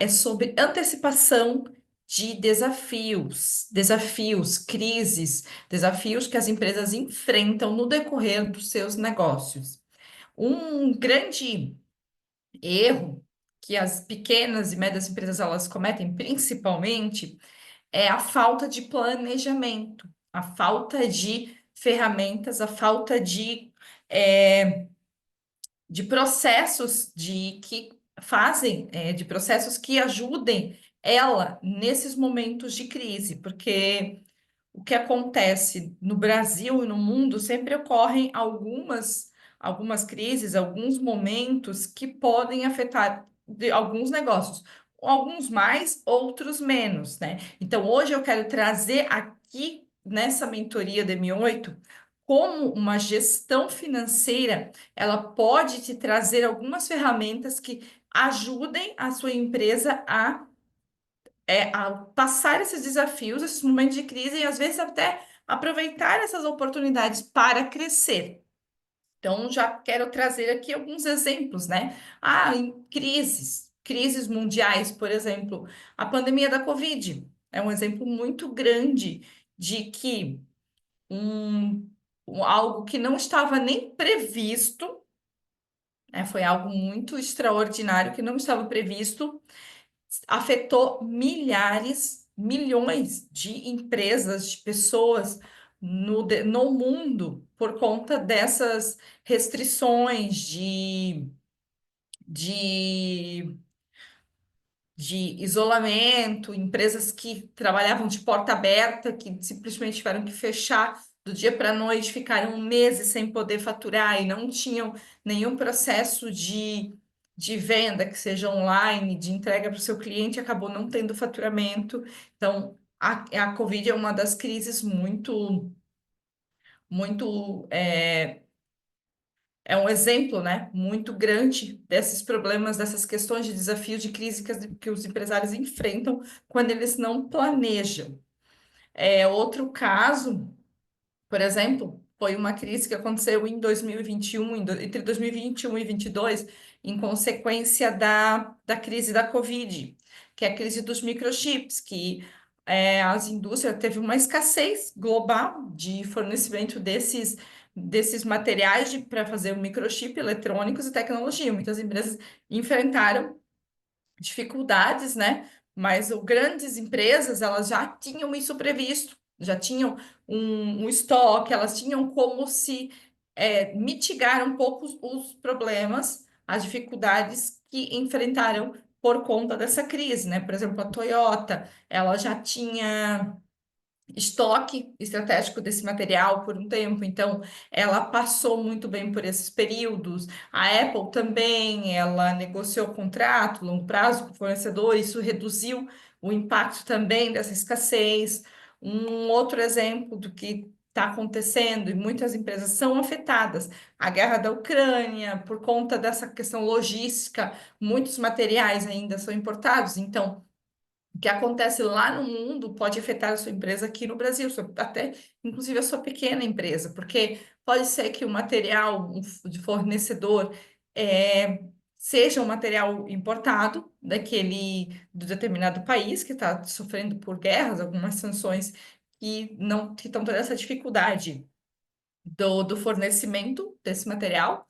é sobre antecipação de desafios, crises, desafios que as empresas enfrentam no decorrer dos seus negócios. Um grande erro que as pequenas e médias empresas elas cometem principalmente é a falta de planejamento, a falta de ferramentas, a falta de processos de processos que ajudem ela nesses momentos de crise, porque o que acontece no Brasil e no mundo sempre ocorrem algumas crises, alguns momentos que podem afetar alguns negócios, alguns mais, outros menos, né? Então, hoje eu quero trazer aqui nessa mentoria do M8 como uma gestão financeira, ela pode te trazer algumas ferramentas que ajudem a sua empresa a passar esses desafios, esses momentos de crise e às vezes até aproveitar essas oportunidades para crescer. Então, já quero trazer aqui alguns exemplos, né? Em crises mundiais, por exemplo, a pandemia da Covid é um exemplo muito grande de que um, algo que não estava nem previsto, né? Foi algo muito extraordinário que não estava previsto, afetou milhares, milhões de empresas, de pessoas no mundo por conta dessas restrições de, de isolamento, empresas que trabalhavam de porta aberta, que simplesmente tiveram que fechar do dia para a noite, ficaram meses sem poder faturar e não tinham nenhum processo de venda que seja online, de entrega para o seu cliente, acabou não tendo faturamento. Então, a Covid é uma das crises muito, é um exemplo, né, muito grande desses problemas, dessas questões de desafios, de crise que os empresários enfrentam quando eles não planejam. Outro caso, por exemplo, foi uma crise que aconteceu em 2021, entre 2021 e 2022, em consequência da crise da Covid, que é a crise dos microchips, que as indústrias teve uma escassez global de fornecimento desses materiais para fazer o microchip, eletrônicos e tecnologia. Muitas empresas enfrentaram dificuldades, né? Mas grandes empresas, elas já tinham isso previsto, já tinham um estoque, elas tinham como se mitigar um pouco os problemas, as dificuldades que enfrentaram por conta dessa crise, né? Por exemplo, a Toyota, ela já tinha estoque estratégico desse material por um tempo, então ela passou muito bem por esses períodos. A Apple também, ela negociou contrato, longo prazo com o fornecedor, isso reduziu o impacto também dessa escassez. Um outro exemplo do que está acontecendo, e muitas empresas são afetadas, a guerra da Ucrânia, por conta dessa questão logística, muitos materiais ainda são importados, então o que acontece lá no mundo pode afetar a sua empresa aqui no Brasil, até inclusive a sua pequena empresa, porque pode ser que o material de fornecedor seja um material importado do determinado país que está sofrendo por guerras, algumas sanções que estão tendo essa dificuldade do fornecimento desse material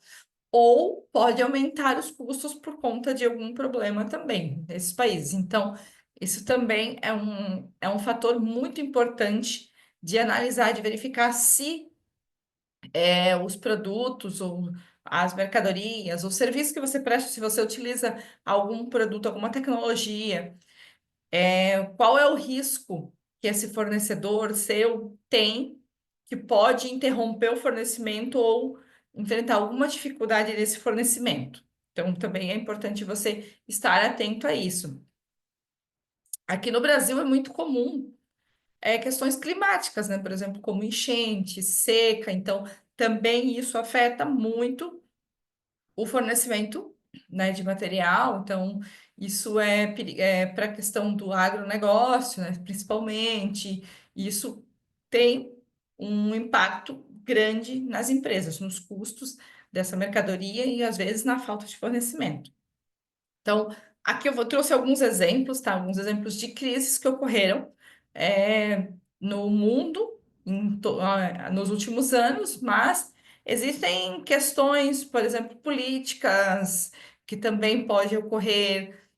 ou pode aumentar os custos por conta de algum problema também nesses países. Então, isso também é um fator muito importante de analisar, de verificar se os produtos ou as mercadorias, o serviço que você presta, se você utiliza algum produto, alguma tecnologia, qual é o risco que esse fornecedor seu tem que pode interromper o fornecimento ou enfrentar alguma dificuldade nesse fornecimento. Então, também é importante você estar atento a isso. Aqui no Brasil é muito comum questões climáticas, né? Por exemplo, como enchente, seca. Então, também isso afeta muito o fornecimento, né, de material. Então, isso é para a questão do agronegócio, né, principalmente. Isso tem um impacto grande nas empresas, nos custos dessa mercadoria e, às vezes, na falta de fornecimento. Então, Aqui eu trouxe alguns exemplos, tá? Alguns exemplos de crises que ocorreram no mundo nos últimos anos, mas existem questões, por exemplo, políticas, que também pode ocorrer,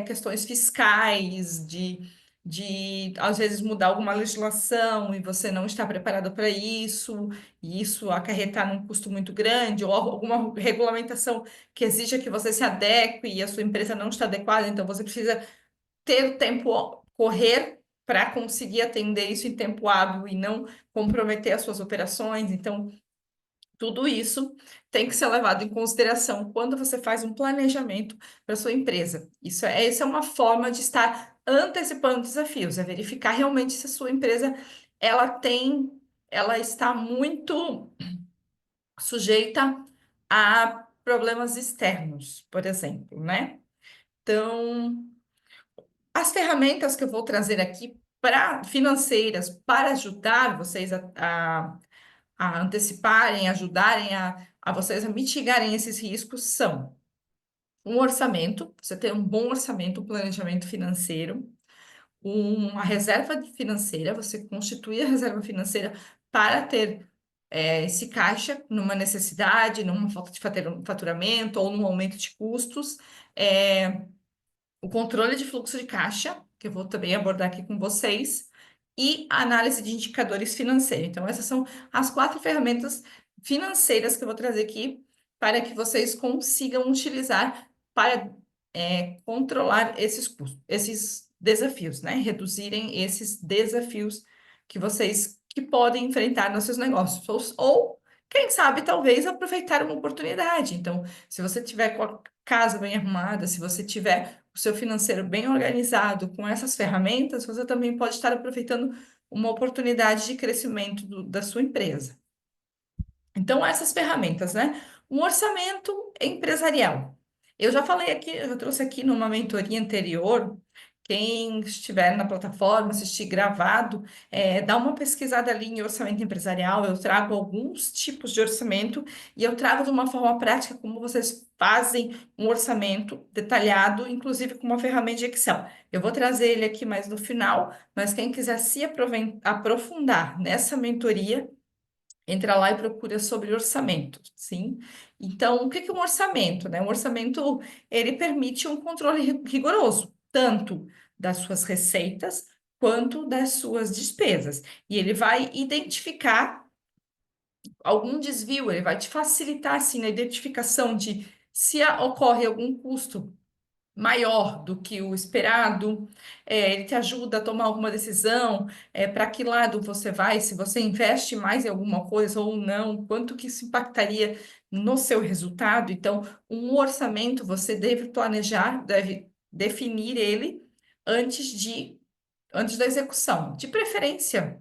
questões fiscais, de às vezes mudar alguma legislação e você não está preparado para isso, e isso acarretar num custo muito grande, ou alguma regulamentação que exija que você se adeque e a sua empresa não está adequada, então você precisa ter o tempo correr para conseguir atender isso em tempo hábil e não comprometer as suas operações. Então, tudo isso tem que ser levado em consideração quando você faz um planejamento para sua empresa. Essa é uma forma de estar antecipando desafios, é verificar realmente se a sua empresa ela está muito sujeita a problemas externos, por exemplo, né? Então, as ferramentas que eu vou trazer aqui para financeiras para ajudar vocês a anteciparem, ajudarem a vocês a mitigarem esses riscos são um orçamento, você ter um bom orçamento, um planejamento financeiro, uma reserva financeira, você constituir a reserva financeira para ter esse caixa numa necessidade, numa falta de faturamento ou num aumento de custos. O controle de fluxo de caixa, que eu vou também abordar aqui com vocês, e a análise de indicadores financeiros. Então, essas são as 4 ferramentas financeiras que eu vou trazer aqui para que vocês consigam utilizar para controlar esses custos, esses desafios, né? Reduzirem esses desafios que podem enfrentar nos seus negócios. Ou quem sabe, talvez aproveitar uma oportunidade. Então, se você tiver com a casa bem arrumada, se você tiver o seu financeiro bem organizado com essas ferramentas, você também pode estar aproveitando uma oportunidade de crescimento da sua empresa. Então, essas ferramentas, né? Um orçamento empresarial. Eu já falei aqui, eu trouxe aqui numa mentoria anterior. Quem estiver na plataforma, assistir gravado, dá uma pesquisada ali em orçamento empresarial. Eu trago alguns tipos de orçamento e eu trago de uma forma prática como vocês fazem um orçamento detalhado, inclusive com uma ferramenta de Excel. Eu vou trazer ele aqui mais no final, mas quem quiser se aprofundar nessa mentoria, entra lá e procura sobre orçamento, sim? Então, o que que é um orçamento, né? Um orçamento, ele permite um controle rigoroso, tanto das suas receitas quanto das suas despesas. E ele vai identificar algum desvio, ele vai te facilitar, assim, na identificação de se ocorre algum custo maior do que o esperado, ele te ajuda a tomar alguma decisão, para que lado você vai, se você investe mais em alguma coisa ou não, quanto que isso impactaria no seu resultado. Então, um orçamento você deve planejar, deve definir ele antes antes da execução. De preferência,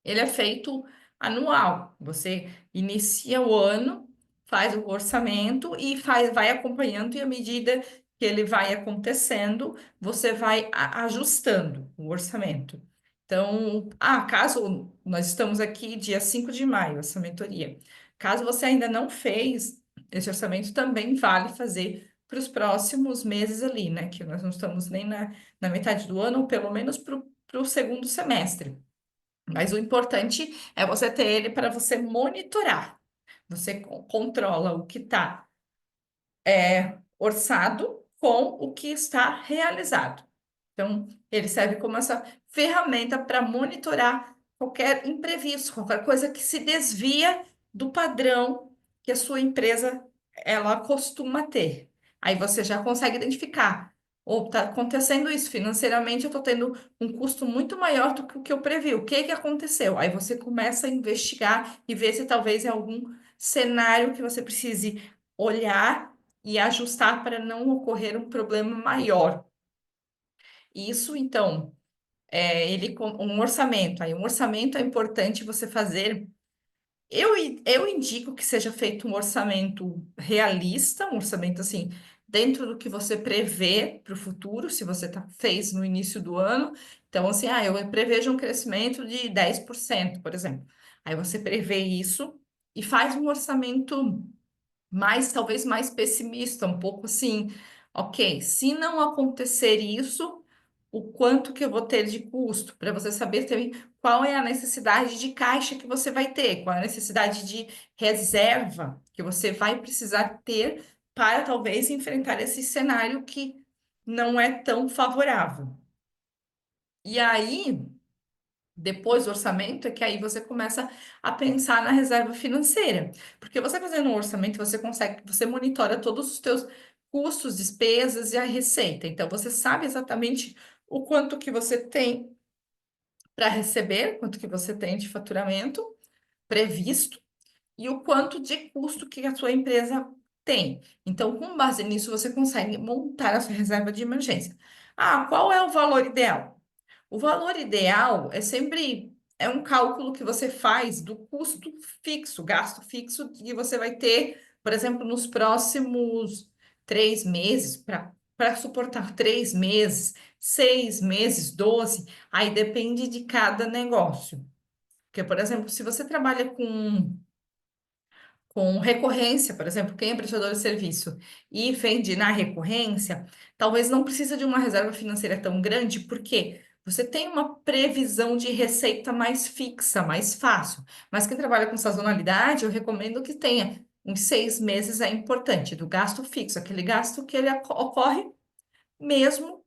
ele é feito anual. Você inicia o ano, faz o orçamento e vai acompanhando, e à medida que ele vai acontecendo, você vai ajustando o orçamento. Então, caso nós estamos aqui dia 5 de maio, essa mentoria. Caso você ainda não fez, esse orçamento também vale fazer para os próximos meses ali, né? Que nós não estamos nem na metade do ano, ou pelo menos para o segundo semestre. Mas o importante é você ter ele para você monitorar. Você controla o que está orçado com o que está realizado. Então, ele serve como essa ferramenta para monitorar qualquer imprevisto, qualquer coisa que se desvia do padrão que a sua empresa ela costuma ter. Aí você já consegue identificar. Ou está acontecendo isso financeiramente, eu estou tendo um custo muito maior do que o que eu previ. O que que aconteceu? Aí você começa a investigar e ver se talvez é algum cenário que você precise olhar e ajustar para não ocorrer um problema maior. Isso, então, ele com um orçamento. Aí, um orçamento é importante você fazer. Eu indico que seja feito um orçamento realista, um orçamento assim, dentro do que você prevê para o futuro, se você fez no início do ano. Então, assim, eu prevejo um crescimento de 10%, por exemplo. Aí você prevê isso e faz um orçamento talvez mais pessimista, um pouco assim. Ok, se não acontecer isso, o quanto que eu vou ter de custo, para você saber também qual é a necessidade de caixa que você vai ter, qual é a necessidade de reserva que você vai precisar ter para talvez enfrentar esse cenário que não é tão favorável. E aí, depois do orçamento, é que aí você começa a pensar na reserva financeira. Porque você fazendo um orçamento, você consegue, você monitora todos os teus custos, despesas e a receita. Então, você sabe exatamente o quanto que você tem para receber, quanto que você tem de faturamento previsto e o quanto de custo que a sua empresa tem. Então, com base nisso, você consegue montar a sua reserva de emergência. Ah, qual é o valor ideal? O valor ideal é sempre um cálculo que você faz do custo fixo, gasto fixo que você vai ter, por exemplo, nos próximos 3 meses, para suportar 3 meses, 6 meses, 12, aí depende de cada negócio. Porque, por exemplo, se você trabalha com recorrência, por exemplo, quem é prestador de serviço e vende na recorrência, talvez não precisa de uma reserva financeira tão grande, porque você tem uma previsão de receita mais fixa, mais fácil. Mas quem trabalha com sazonalidade, eu recomendo que tenha uns 6 meses é importante, do gasto fixo, aquele gasto que ele ocorre mesmo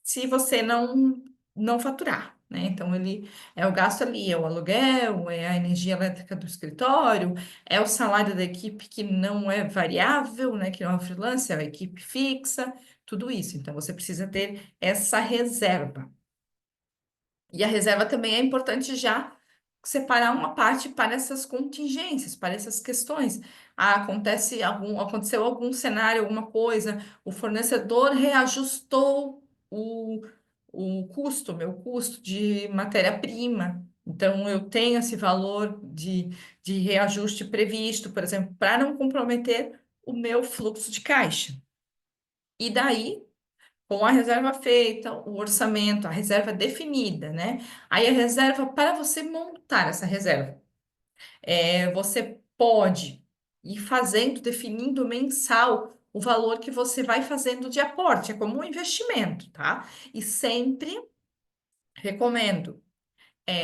se você não faturar, né? Então ele é o gasto ali, é o aluguel, é a energia elétrica do escritório, é o salário da equipe que não é variável, né? Que não é freelance, é a equipe fixa, tudo isso. Então você precisa ter essa reserva. E a reserva também é importante já separar uma parte para essas contingências, para essas questões. Ah, aconteceu algum cenário, alguma coisa, o fornecedor reajustou o custo, meu custo de matéria-prima. Então, eu tenho esse valor de reajuste previsto, por exemplo, para não comprometer o meu fluxo de caixa. E daí, com a reserva feita, o orçamento, a reserva definida, né? Aí a reserva, para você montar essa reserva, você pode ir fazendo, definindo mensal o valor que você vai fazendo de aporte, é como um investimento, tá? E sempre recomendo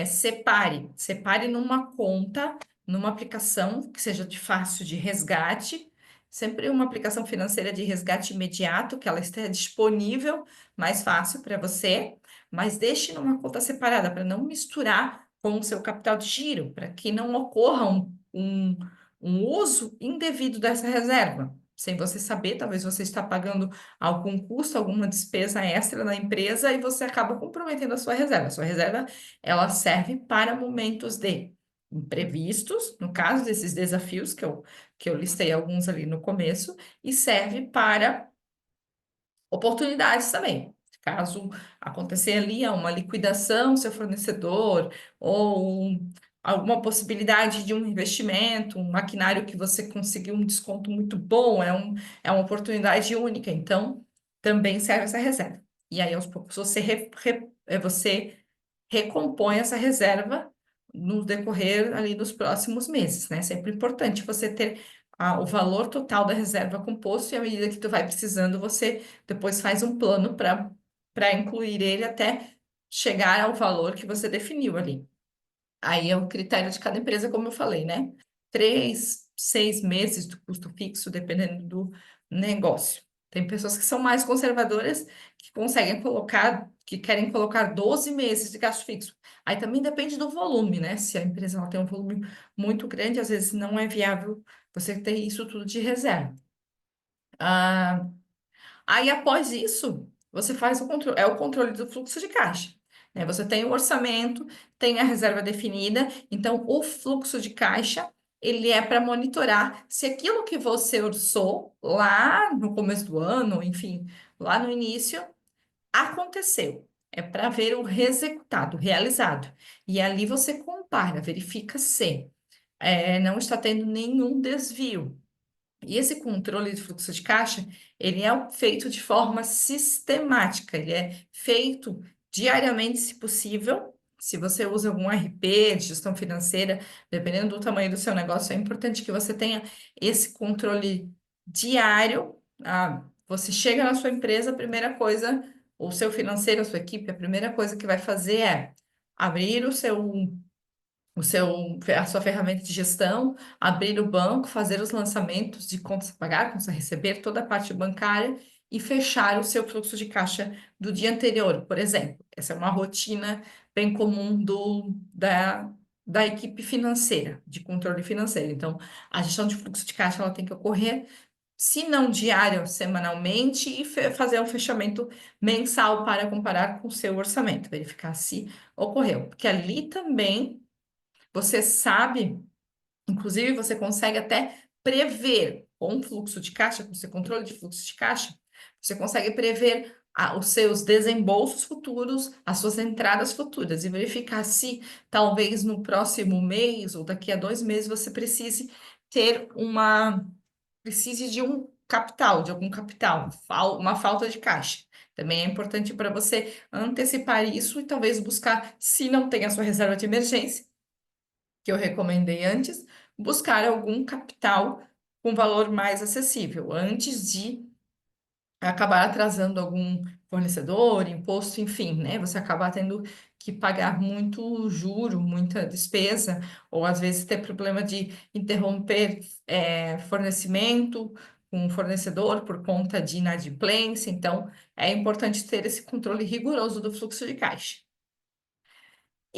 separe numa conta, numa aplicação que seja de fácil de resgate, sempre uma aplicação financeira de resgate imediato, que ela esteja disponível, mais fácil para você, mas deixe numa conta separada para não misturar com o seu capital de giro, para que não ocorra um uso indevido dessa reserva. Sem você saber, talvez você está pagando algum custo, alguma despesa extra na empresa e você acaba comprometendo a sua reserva. A sua reserva ela serve para momentos de imprevistos, no caso desses desafios que eu listei alguns ali no começo, e serve para oportunidades também. Caso acontecer ali uma liquidação, seu fornecedor, ou alguma possibilidade de um investimento, um maquinário que você conseguiu um desconto muito bom, é uma oportunidade única, então também serve essa reserva. E aí, aos poucos, você recompõe essa reserva no decorrer ali dos próximos meses, né? Sempre importante você ter o valor total da reserva composto e à medida que tu vai precisando, você depois faz um plano para incluir ele até chegar ao valor que você definiu ali. Aí é o critério de cada empresa, como eu falei, né? 3, 6 meses do custo fixo, dependendo do negócio. Tem pessoas que são mais conservadoras, que conseguem colocar, que querem colocar 12 meses de gasto fixo. Aí também depende do volume, né? Se a empresa ela tem um volume muito grande, às vezes não é viável você ter isso tudo de reserva. Ah, Aí, após isso, você faz o controle do fluxo de caixa, né? Você tem o orçamento, tem a reserva definida, então o fluxo de caixa, ele é para monitorar se aquilo que você orçou lá no começo do ano, enfim, lá no início, aconteceu. É para ver o resultado realizado. E ali você compara, verifica se não está tendo nenhum desvio. E esse controle de fluxo de caixa, ele é feito de forma sistemática, ele é feito diariamente, se possível. Se você usa algum RP de gestão financeira, dependendo do tamanho do seu negócio, é importante que você tenha esse controle diário. você chega na sua empresa, a primeira coisa, o seu financeiro, a sua equipe, a primeira coisa que vai fazer é abrir a sua ferramenta de gestão, abrir o banco, fazer os lançamentos de contas a pagar, contas a receber, toda a parte bancária e fechar o seu fluxo de caixa do dia anterior, por exemplo. Essa é uma rotina bem comum da equipe financeira, de controle financeiro. Então, a gestão de fluxo de caixa ela tem que ocorrer, se não diário, semanalmente, e fazer um fechamento mensal para comparar com o seu orçamento, verificar se ocorreu. Porque ali também você sabe, inclusive você consegue até prever com o fluxo de caixa, com o seu controle de fluxo de caixa, você consegue prever os seus desembolsos futuros, as suas entradas futuras e verificar se talvez no próximo mês ou daqui a 2 meses você precise de um capital, de algum capital, uma falta de caixa. Também é importante para você antecipar isso e talvez buscar, se não tem a sua reserva de emergência, que eu recomendei antes, buscar algum capital com valor mais acessível, antes de acabar atrasando algum fornecedor, imposto, enfim, né? Você acabar tendo que pagar muito juro, muita despesa, ou às vezes ter problema de interromper fornecimento com um fornecedor por conta de inadimplência. Então, é importante ter esse controle rigoroso do fluxo de caixa.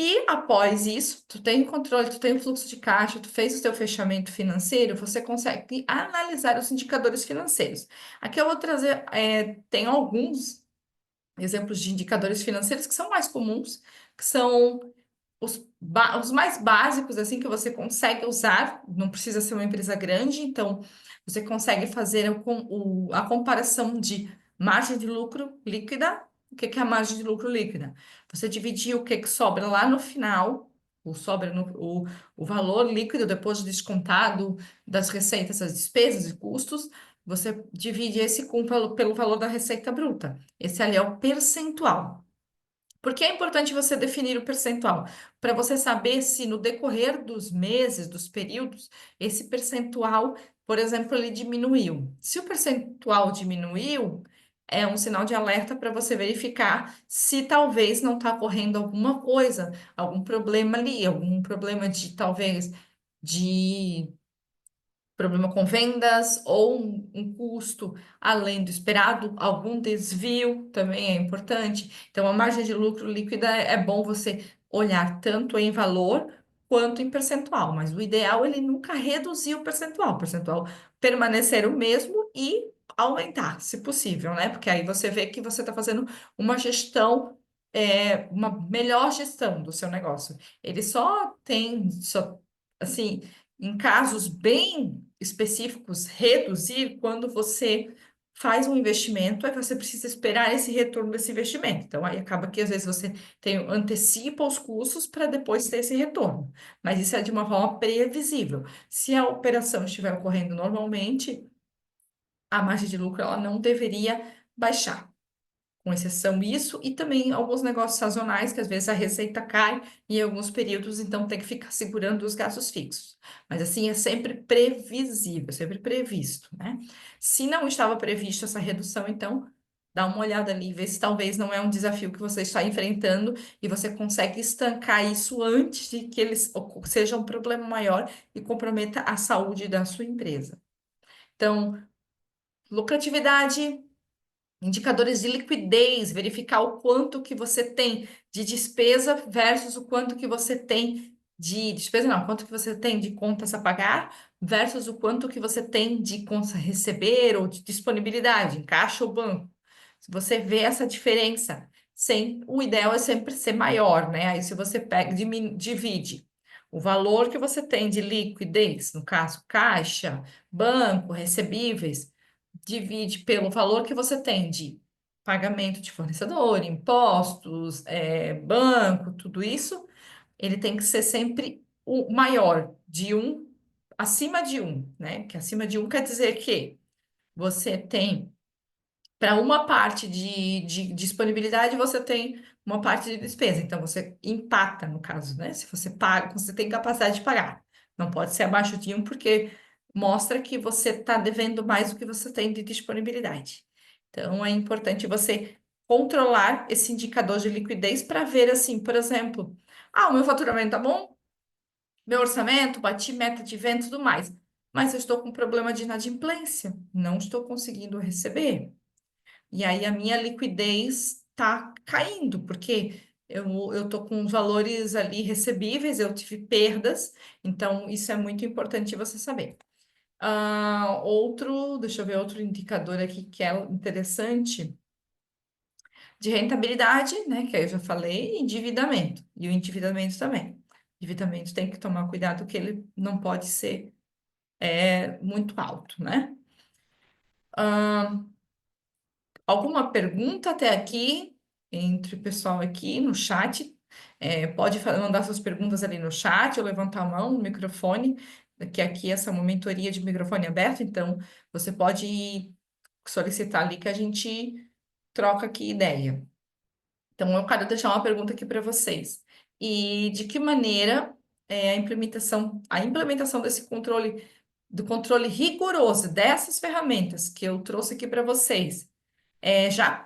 E após isso, tu tem controle, tu tem o fluxo de caixa, tu fez o teu fechamento financeiro, você consegue analisar os indicadores financeiros. Aqui eu vou trazer, tem alguns exemplos de indicadores financeiros que são mais comuns, que são os mais básicos, assim, que você consegue usar, não precisa ser uma empresa grande, então você consegue fazer a comparação de margem de lucro líquida. O que que é a margem de lucro líquida? Você dividir o que que sobra lá no final, o valor líquido depois de descontado das receitas, as despesas e custos, você divide esse pelo valor da receita bruta. Esse ali é o percentual. Por que é importante você definir o percentual? Para você saber se no decorrer dos meses, dos períodos, esse percentual, por exemplo, ele diminuiu. Se o percentual diminuiu, é um sinal de alerta para você verificar se talvez não está ocorrendo alguma coisa, algum problema ali, algum problema de talvez de problema com vendas ou um custo além do esperado, algum desvio também é importante. Então, a margem de lucro líquida é bom você olhar tanto em valor quanto em percentual, mas o ideal é ele nunca reduzir o percentual permanecer o mesmo e aumentar, se possível, né? Porque aí você vê que você está fazendo uma gestão, uma melhor gestão do seu negócio. Ele só assim, em casos bem específicos, reduzir quando você faz um investimento, é que você precisa esperar esse retorno desse investimento. Então, aí acaba que às vezes você antecipa os custos para depois ter esse retorno. Mas isso é de uma forma previsível. Se a operação estiver ocorrendo normalmente, a margem de lucro ela não deveria baixar, com exceção isso, e também alguns negócios sazonais, que às vezes a receita cai em alguns períodos, então tem que ficar segurando os gastos fixos. Mas assim, é sempre previsível, sempre previsto, né? Se não estava previsto essa redução, então dá uma olhada ali, vê se talvez não é um desafio que você está enfrentando e você consegue estancar isso antes de que eles seja um problema maior e comprometa a saúde da sua empresa. Então, lucratividade, indicadores de liquidez, verificar o quanto que você tem de despesa versus o quanto que você tem de despesa, não, quanto que você tem de contas a pagar versus o quanto que você tem de contas a receber ou de disponibilidade em caixa ou banco. Se você vê essa diferença, o ideal é sempre ser maior, né? Aí se você pega, divide o valor que você tem de liquidez, no caso, caixa, banco, recebíveis, divide pelo valor que você tem de pagamento de fornecedor, impostos, banco, tudo isso, ele tem que ser sempre o maior, acima de um, né? Que acima de um quer dizer que você tem, para uma parte de disponibilidade, você tem uma parte de despesa. Então, você empata, no caso, né? Se você paga, você tem capacidade de pagar. Não pode ser abaixo de um, porque mostra que você está devendo mais do que você tem de disponibilidade. Então, é importante você controlar esse indicador de liquidez para ver, assim, por exemplo, o meu faturamento tá bom, meu orçamento, bati meta de venda e tudo mais, mas eu estou com problema de inadimplência, não estou conseguindo receber. E aí a minha liquidez está caindo, porque eu estou com valores ali recebíveis, eu tive perdas, então isso é muito importante você saber. Deixa eu ver outro indicador aqui que é interessante, de rentabilidade, né? Que aí eu já falei, e endividamento. E o endividamento também. Endividamento tem que tomar cuidado que ele não pode ser muito alto, né? Alguma pergunta até aqui, entre o pessoal aqui no chat? Pode mandar suas perguntas ali no chat ou levantar a mão no microfone, que aqui essa é uma mentoria de microfone aberto, então você pode solicitar ali que a gente troca aqui ideia. Então, eu quero deixar uma pergunta aqui para vocês. E de que maneira a implementação desse controle, do controle rigoroso dessas ferramentas que eu trouxe aqui para vocês,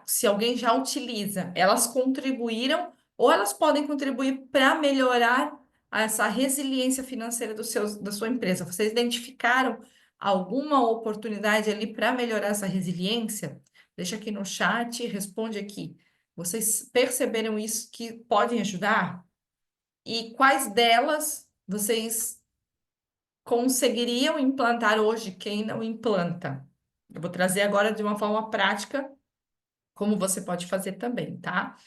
se alguém já utiliza, elas contribuíram ou elas podem contribuir para melhorar essa resiliência financeira da sua empresa? Vocês identificaram alguma oportunidade ali para melhorar essa resiliência? Deixa aqui no chat, responde aqui. Vocês perceberam isso que podem ajudar? E quais delas vocês conseguiriam implantar hoje, quem não implanta? Eu vou trazer agora de uma forma prática como você pode fazer também, tá?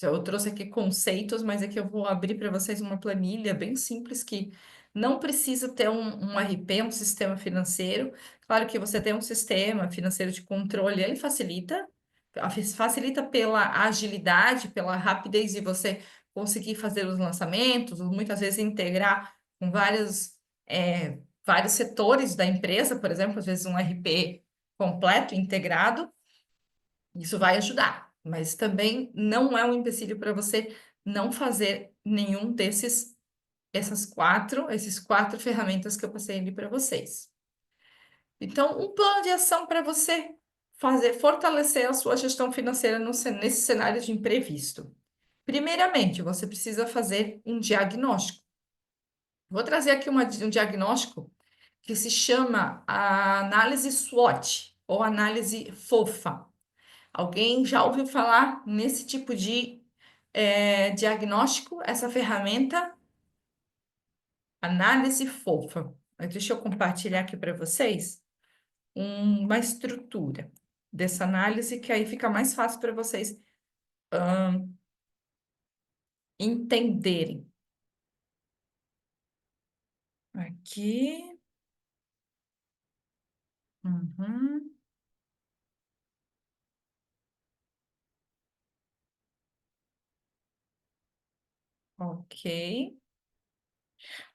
Eu trouxe aqui conceitos, mas aqui eu vou abrir para vocês uma planilha bem simples que não precisa ter um RP, um sistema financeiro. Claro que você tem um sistema financeiro de controle, ele facilita pela agilidade, pela rapidez de você conseguir fazer os lançamentos, ou muitas vezes integrar com vários setores da empresa, por exemplo, às vezes um RP completo, integrado. Isso vai ajudar, mas também não é um empecilho para você não fazer nenhum esses quatro ferramentas que eu passei ali para vocês. Então, um plano de ação para você fortalecer a sua gestão financeira nesse cenário de imprevisto. Primeiramente, você precisa fazer um diagnóstico. Vou trazer aqui um diagnóstico que se chama a análise SWOT, ou análise FOFA. Alguém já ouviu falar nesse tipo de diagnóstico, essa ferramenta? Análise fofa. Mas deixa eu compartilhar aqui para vocês uma estrutura dessa análise, que aí fica mais fácil para vocês entenderem. Aqui. Uhum, ok.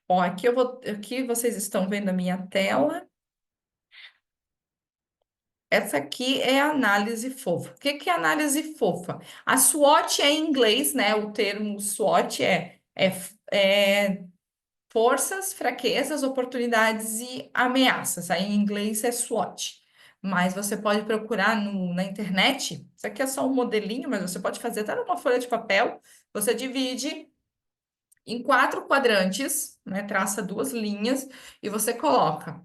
Ó, aqui vocês estão vendo a minha tela. Essa aqui é a análise fofa. O que que é análise fofa? A SWOT é em inglês, né? O termo SWOT é forças, fraquezas, oportunidades e ameaças. Aí em inglês é SWOT. Mas você pode procurar na internet. Isso aqui é só um modelinho, mas você pode fazer até numa folha de papel. Você divide em quatro quadrantes, né? Traça duas linhas e você coloca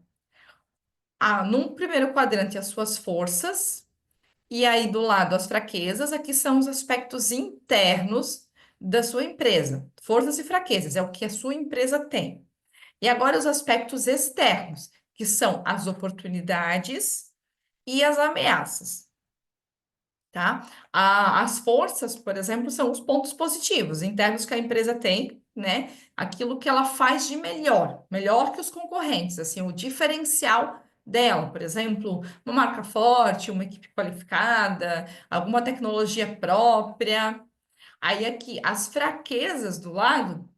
num primeiro quadrante as suas forças. E aí, do lado, as fraquezas, aqui são os aspectos internos da sua empresa. Forças e fraquezas, é o que a sua empresa tem. E agora, os aspectos externos, que são as oportunidades e as ameaças, tá? As forças, por exemplo, são os pontos positivos, internos que a empresa tem, né? Aquilo que ela faz de melhor que os concorrentes, assim, o diferencial dela, por exemplo, uma marca forte, uma equipe qualificada, alguma tecnologia própria. Aí aqui, as fraquezas do lado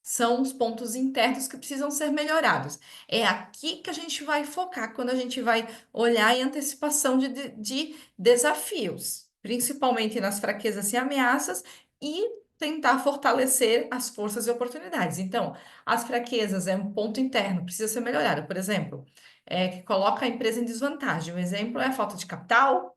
são os pontos internos que precisam ser melhorados. É aqui que a gente vai focar quando a gente vai olhar em antecipação de desafios, principalmente nas fraquezas e ameaças, e tentar fortalecer as forças e oportunidades. Então, as fraquezas é um ponto interno, precisa ser melhorado. Por exemplo, que coloca a empresa em desvantagem. Um exemplo é a falta de capital,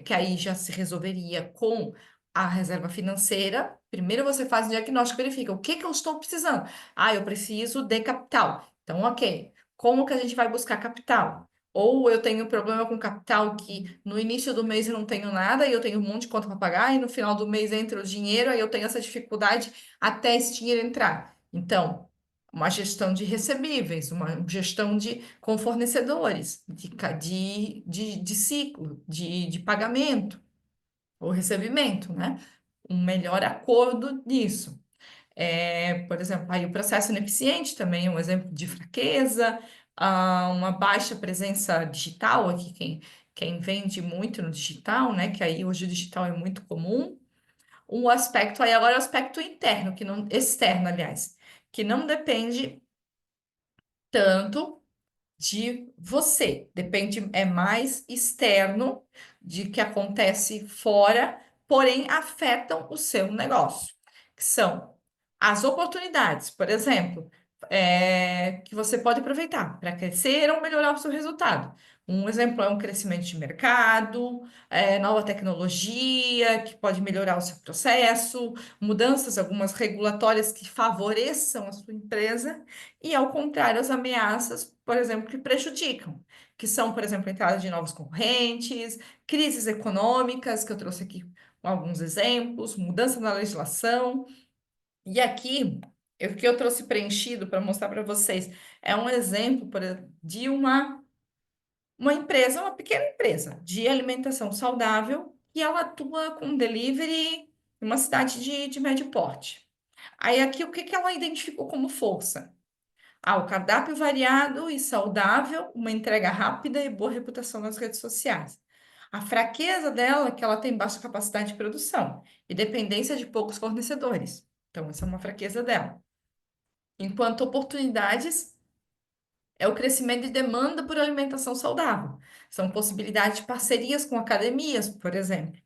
que aí já se resolveria com a reserva financeira. Primeiro você faz o diagnóstico, verifica o que que eu estou precisando. Ah, eu preciso de capital. Então, ok. Como que a gente vai buscar capital? Ou eu tenho problema com capital que no início do mês eu não tenho nada e eu tenho um monte de conta para pagar, e no final do mês entra o dinheiro, aí eu tenho essa dificuldade até esse dinheiro entrar. Então, uma gestão de recebíveis, uma gestão com fornecedores, de ciclo, de pagamento ou recebimento, né? Um melhor acordo nisso. Por exemplo, aí o processo ineficiente também é um exemplo de fraqueza, uma baixa presença digital, aqui quem vende muito no digital, né? Que aí hoje o digital é muito comum. Um aspecto aí agora é o aspecto interno, que não, externo, aliás, que não depende tanto de você. Depende, é mais externo de que acontece fora, porém afetam o seu negócio, que são as oportunidades, por exemplo, que você pode aproveitar para crescer ou melhorar o seu resultado. Um exemplo é um crescimento de mercado, nova tecnologia que pode melhorar o seu processo, mudanças, algumas regulatórias que favoreçam a sua empresa, e ao contrário, as ameaças, por exemplo, que prejudicam, que são, por exemplo, a entrada de novos concorrentes, crises econômicas, que eu trouxe aqui alguns exemplos, mudança na legislação. E aqui, o que eu trouxe preenchido para mostrar para vocês é um exemplo de uma empresa, uma pequena empresa de alimentação saudável, e ela atua com delivery em uma cidade de médio porte. Aí aqui, o que que ela identificou como força? O cardápio variado e saudável, uma entrega rápida e boa reputação nas redes sociais. A fraqueza dela é que ela tem baixa capacidade de produção e dependência de poucos fornecedores. Então, essa é uma fraqueza dela. Enquanto oportunidades é o crescimento de demanda por alimentação saudável. São possibilidades de parcerias com academias, por exemplo.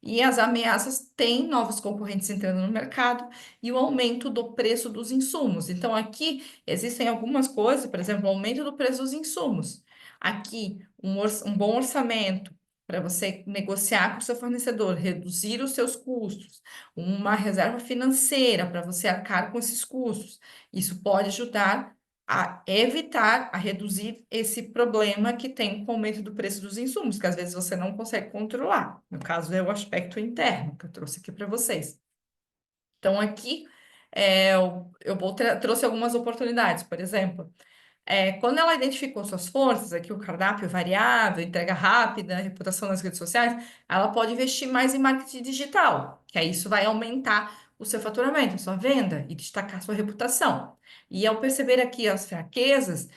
E as ameaças têm novos concorrentes entrando no mercado e o aumento do preço dos insumos. Então, aqui existem algumas coisas, por exemplo, o aumento do preço dos insumos. Aqui, um bom orçamento para você negociar com o seu fornecedor, reduzir os seus custos, uma reserva financeira para você arcar com esses custos. Isso pode ajudar a evitar, a reduzir esse problema que tem com o aumento do preço dos insumos, que às vezes você não consegue controlar. No caso, é o aspecto interno que eu trouxe aqui para vocês. Então, aqui trouxe algumas oportunidades, por exemplo. Quando ela identificou suas forças, aqui o cardápio variável, entrega rápida, reputação nas redes sociais, ela pode investir mais em marketing digital, que aí isso vai aumentar o seu faturamento, a sua venda e destacar a sua reputação. E ao perceber aqui as fraquezas,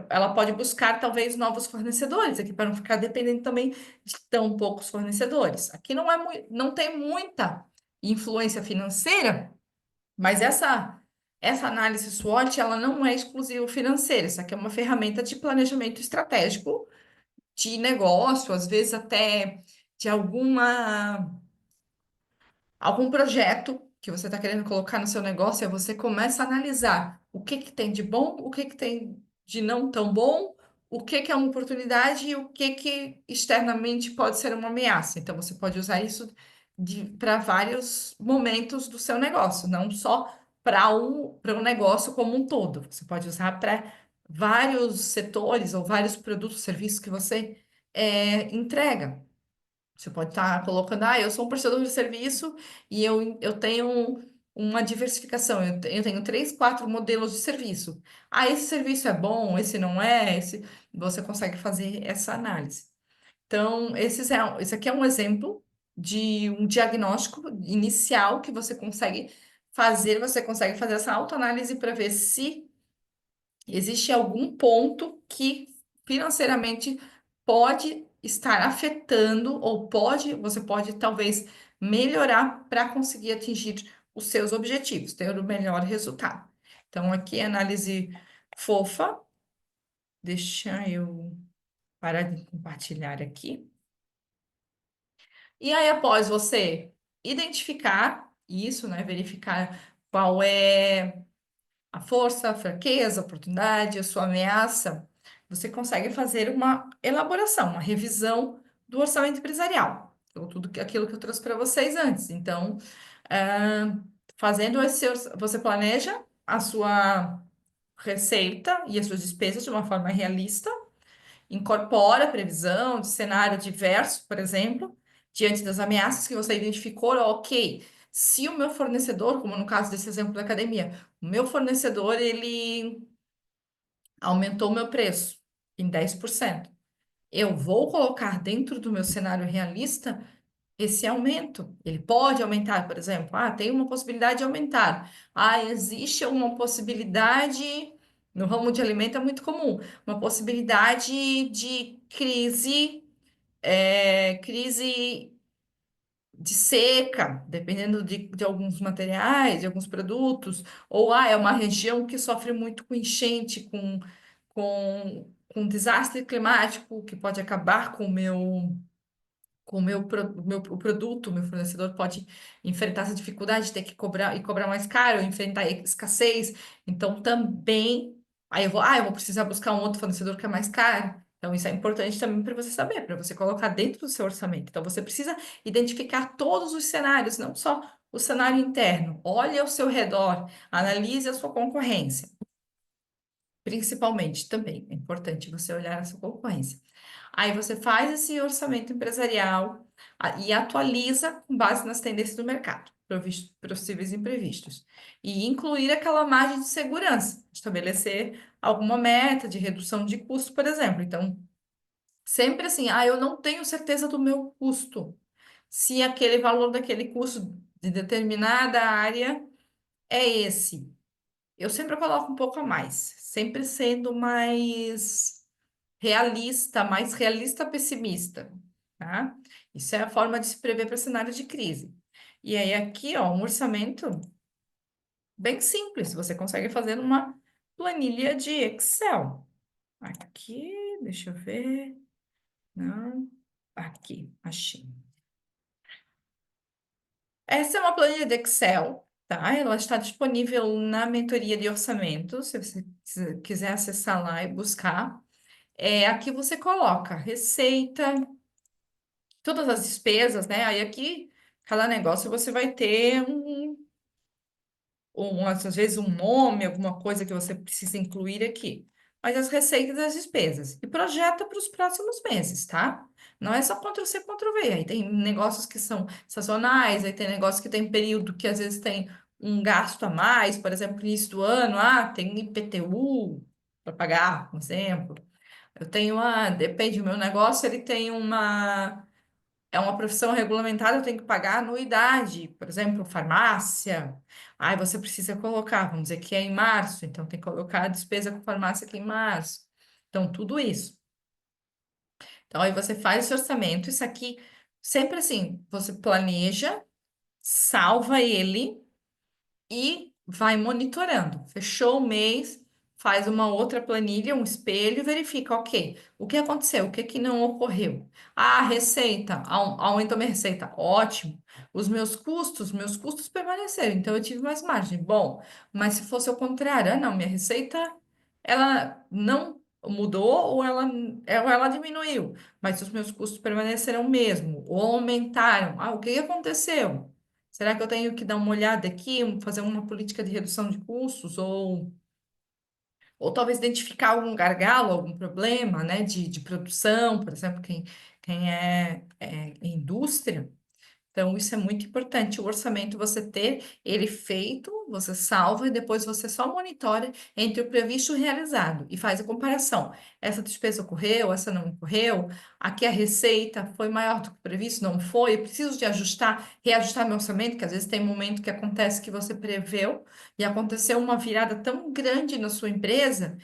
ela pode buscar talvez novos fornecedores, aqui para não ficar dependendo também de tão poucos fornecedores. Aqui não tem muita influência financeira, mas essa análise SWOT, ela não é exclusiva financeira, isso aqui é uma ferramenta de planejamento estratégico de negócio, às vezes até de algum projeto que você está querendo colocar no seu negócio, aí você começa a analisar o que que tem de bom, o que que tem de não tão bom, o que que é uma oportunidade e o que que externamente pode ser uma ameaça. Então, você pode usar isso para vários momentos do seu negócio, não só para um negócio como um todo. Você pode usar para vários setores ou vários produtos, serviços que você entrega. Você pode estar colocando, eu sou um prestador de serviço e eu tenho uma diversificação, eu tenho três, quatro modelos de serviço. Esse serviço é bom, esse não é, você consegue fazer essa análise. Então, esse aqui é um exemplo de um diagnóstico inicial que você consegue fazer essa autoanálise para ver se existe algum ponto que financeiramente pode estar afetando ou você pode talvez melhorar para conseguir atingir os seus objetivos, ter o melhor resultado. Então, aqui análise fofa. Deixa eu parar de compartilhar aqui. E aí, após você identificar isso, né, verificar qual é a força, a fraqueza, a oportunidade, a sua ameaça, você consegue fazer uma elaboração, uma revisão do orçamento empresarial. Então, aquilo que eu trouxe para vocês antes. Então, ah, fazendo você planeja a sua receita e as suas despesas de uma forma realista, incorpora a previsão de cenário diverso, por exemplo, diante das ameaças que você identificou, ok. Se o meu fornecedor, como no caso desse exemplo da academia, o meu fornecedor ele aumentou o meu preço em 10%. Eu vou colocar dentro do meu cenário realista esse aumento. Ele pode aumentar, por exemplo. Ah, tem uma possibilidade de aumentar. Ah, existe uma possibilidade, no ramo de alimento é muito comum, uma possibilidade de crise de seca, dependendo de alguns materiais, de alguns produtos, ou é uma região que sofre muito com enchente, com desastre climático, que pode acabar o produto, meu fornecedor pode enfrentar essa dificuldade de ter que cobrar e cobrar mais caro, enfrentar escassez. Então, também, aí eu vou precisar buscar um outro fornecedor que é mais caro. Então, isso é importante também para você saber, para você colocar dentro do seu orçamento. Então, você precisa identificar todos os cenários, não só o cenário interno. Olhe ao seu redor, analise a sua concorrência. Principalmente também, é importante você olhar a sua concorrência. Aí você faz esse orçamento empresarial e atualiza com base nas tendências do mercado, possíveis imprevistos. E incluir aquela margem de segurança, estabelecer alguma meta de redução de custo, por exemplo. Então, sempre assim, eu não tenho certeza do meu custo. Se aquele valor daquele custo de determinada área é esse. Eu sempre coloco um pouco a mais, sempre sendo mais realista pessimista, tá? Isso é a forma de se prever para cenário de crise. E aí, aqui, ó, um orçamento bem simples, você consegue fazer numa planilha de Excel. Aqui, deixa eu ver. Não, aqui, achei. Essa é uma planilha de Excel, tá? Ela está disponível na mentoria de orçamento, se você quiser acessar lá e buscar. Aqui você coloca receita, todas as despesas, né? Aí aqui, cada negócio você vai ter às vezes um nome, alguma coisa que você precisa incluir aqui. Mas as receitas e as despesas. E projeta para os próximos meses, tá? Não é só Ctrl+C, Ctrl+V. Aí tem negócios que são sazonais, aí tem negócios que tem período que às vezes tem um gasto a mais, por exemplo, no início do ano, tem IPTU para pagar, por exemplo. Depende, o meu negócio, ele tem é uma profissão regulamentada, eu tenho que pagar anuidade, por exemplo, farmácia. Aí você precisa colocar, vamos dizer que é em março, então tem que colocar a despesa com farmácia aqui em março. Então, tudo isso. Então, aí você faz esse orçamento, isso aqui, sempre assim, você planeja, salva ele e vai monitorando. Fechou o mês, faz uma outra planilha, um espelho e verifica, ok, o que aconteceu, o que que não ocorreu. Receita, aumentou minha receita, ótimo. Meus custos permaneceram, então eu tive mais margem. Bom, mas se fosse o contrário, não, minha receita, ela não mudou ou ela diminuiu, mas os meus custos permaneceram mesmo, ou aumentaram. O que que aconteceu? Será que eu tenho que dar uma olhada aqui, fazer uma política de redução de custos, ou talvez identificar algum gargalo, algum problema, né, de produção, por exemplo, quem é indústria? Então, isso é muito importante. O orçamento você ter ele feito, você salva e depois você só monitora entre o previsto e o realizado e faz a comparação. Essa despesa ocorreu, essa não ocorreu, aqui a receita foi maior do que o previsto, não foi. Eu preciso de reajustar meu orçamento, que às vezes tem um momento que acontece que você preveu e aconteceu uma virada tão grande na sua empresa,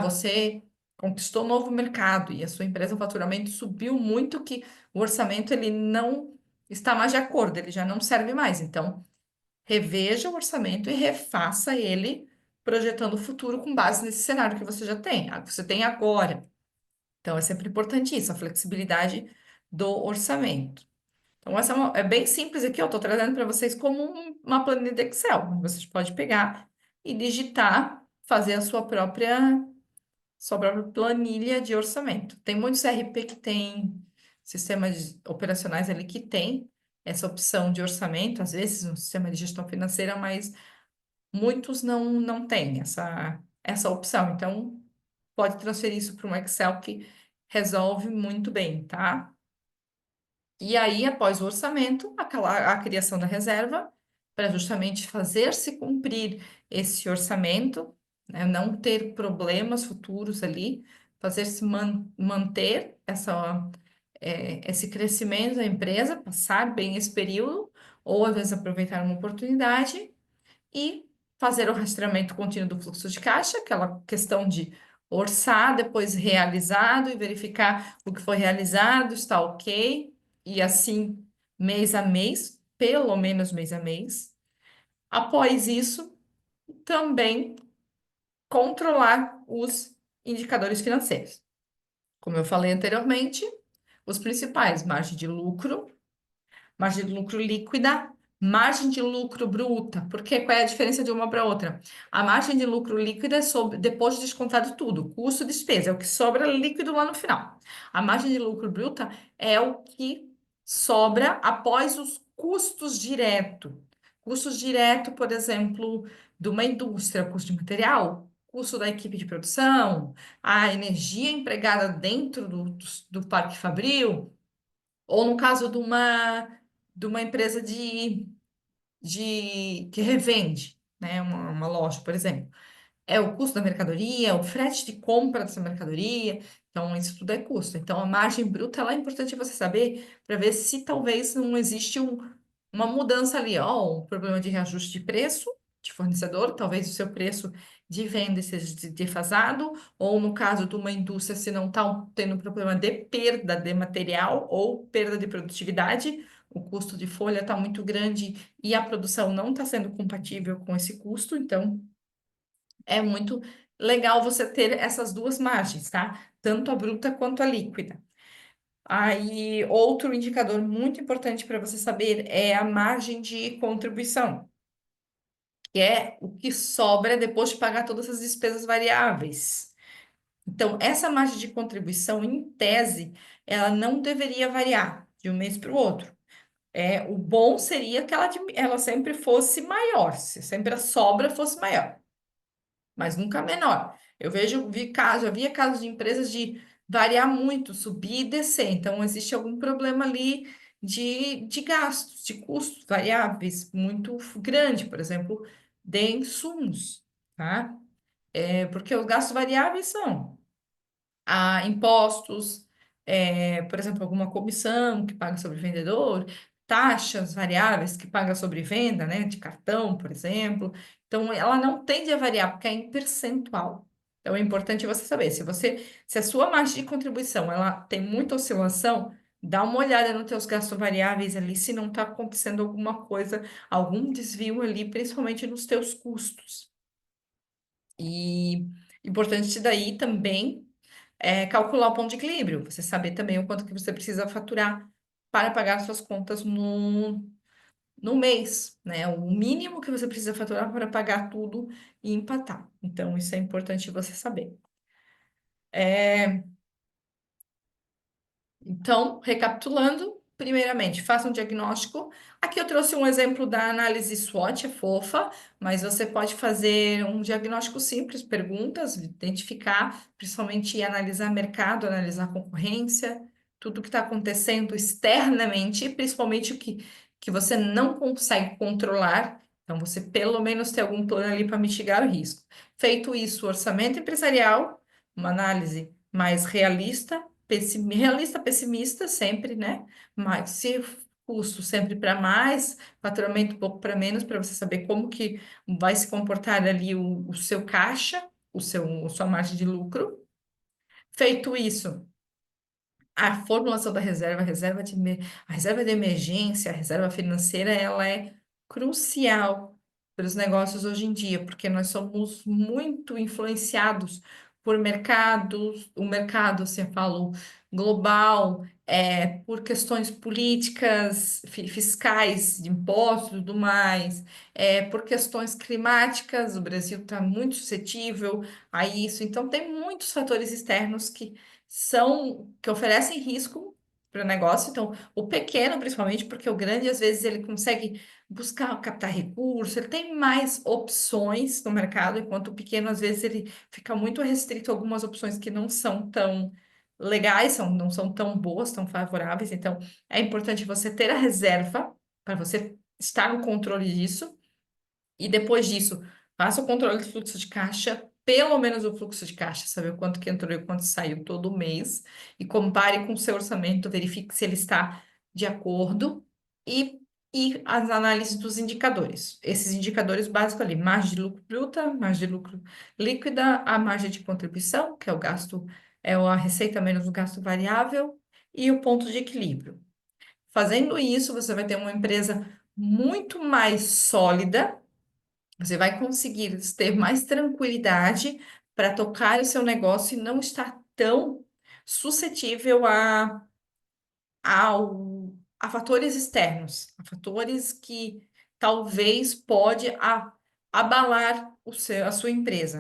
você conquistou um novo mercado e a sua empresa, o faturamento subiu muito que o orçamento ele não está mais de acordo, ele já não serve mais. Então, reveja o orçamento e refaça ele, projetando o futuro com base nesse cenário que você já tem, que você tem agora. Então, é sempre importante isso, a flexibilidade do orçamento. Então, essa é bem simples aqui, eu estou trazendo para vocês como uma planilha de Excel. Vocês podem pegar e digitar, fazer a sua própria planilha de orçamento. Tem muitos RP que tem sistemas operacionais ali que tem essa opção de orçamento, às vezes no sistema de gestão financeira, mas muitos não têm essa opção. Então, pode transferir isso para um Excel que resolve muito bem, tá? E aí, após o orçamento, a criação da reserva, para justamente fazer-se cumprir esse orçamento, né, não ter problemas futuros ali, fazer-se manter esse crescimento da empresa, passar bem esse período, ou às vezes aproveitar uma oportunidade e fazer o rastreamento contínuo do fluxo de caixa, aquela questão de orçar, depois realizado e verificar o que foi realizado, está ok, e assim mês a mês, pelo menos mês a mês. Após isso, também controlar os indicadores financeiros. Como eu falei anteriormente, os principais, margem de lucro líquida, margem de lucro bruta. Porque qual é a diferença de uma para outra? A margem de lucro líquida é depois de descontado tudo, custo e despesa, é o que sobra líquido lá no final. A margem de lucro bruta é o que sobra após os custos diretos. Custos direto, por exemplo, de uma indústria, custo de material, custo da equipe de produção, a energia empregada dentro do parque fabril, ou no caso de uma empresa que revende, né? Uma loja, por exemplo. É o custo da mercadoria, o frete de compra dessa mercadoria. Então, isso tudo é custo. Então, a margem bruta, ela é importante você saber para ver se talvez não existe uma mudança ali, ó, um problema de reajuste de preço de fornecedor, talvez o seu preço de venda seja defasado, ou no caso de uma indústria, se não está tendo problema de perda de material ou perda de produtividade, o custo de folha está muito grande e a produção não está sendo compatível com esse custo, então é muito legal você ter essas duas margens, tá? Tanto a bruta quanto a líquida. Aí, outro indicador muito importante para você saber é a margem de contribuição, que é o que sobra depois de pagar todas as despesas variáveis. Então, essa margem de contribuição, em tese, ela não deveria variar de um mês para o outro. O bom seria que ela sempre fosse maior, se sempre a sobra fosse maior, mas nunca menor. Já havia casos de empresas de variar muito, subir e descer. Então, existe algum problema ali de gastos, de custos variáveis muito grande, por exemplo, de insumos, tá? Porque os gastos variáveis são impostos, por exemplo, alguma comissão que paga sobre vendedor, taxas variáveis que paga sobre venda, né, de cartão, por exemplo. Então, ela não tende a variar, porque é em percentual. Então, é importante você saber, se a sua margem de contribuição, ela tem muita oscilação, dá uma olhada nos teus gastos variáveis ali, se não está acontecendo alguma coisa, algum desvio ali, principalmente nos teus custos. E importante daí também calcular o ponto de equilíbrio, você saber também o quanto que você precisa faturar para pagar suas contas no mês, né? O mínimo que você precisa faturar para pagar tudo e empatar. Então, isso é importante você saber. Então, recapitulando, primeiramente, faça um diagnóstico. Aqui eu trouxe um exemplo da análise SWOT, é fofa, mas você pode fazer um diagnóstico simples, perguntas, identificar, principalmente analisar mercado, analisar concorrência, tudo que está acontecendo externamente, principalmente o que você não consegue controlar. Então, você pelo menos tem algum plano ali para mitigar o risco. Feito isso, orçamento empresarial, uma análise mais realista, pessimista sempre, né? Mas se custo sempre para mais, faturamento um pouco para menos, para você saber como que vai se comportar ali o seu caixa, a sua margem de lucro. Feito isso, a formulação da reserva, a reserva de emergência, a reserva financeira, ela é crucial para os negócios hoje em dia, porque nós somos muito influenciados por mercados, o mercado, assim, eu falo, global, por questões políticas, fiscais, de impostos e tudo mais, por questões climáticas, o Brasil está muito suscetível a isso, então tem muitos fatores externos que oferecem risco para o negócio. Então, o pequeno, principalmente, porque o grande, às vezes, ele consegue buscar captar recurso, ele tem mais opções no mercado, enquanto o pequeno, às vezes, ele fica muito restrito a algumas opções que não são tão legais, não são tão boas, tão favoráveis. Então, é importante você ter a reserva para você estar no controle disso. E depois disso, faça o controle do fluxo de caixa, pelo menos o fluxo de caixa, saber o quanto que entrou e o quanto saiu todo mês, e compare com o seu orçamento, verifique se ele está de acordo, e, e as análises dos indicadores. Esses indicadores básicos ali, margem de lucro bruta, margem de lucro líquida, a margem de contribuição, que é o gasto, é a receita menos o gasto variável, e o ponto de equilíbrio. Fazendo isso, você vai ter uma empresa muito mais sólida, você vai conseguir ter mais tranquilidade para tocar o seu negócio e não estar tão suscetível a fatores externos, a fatores que talvez pode abalar a sua empresa.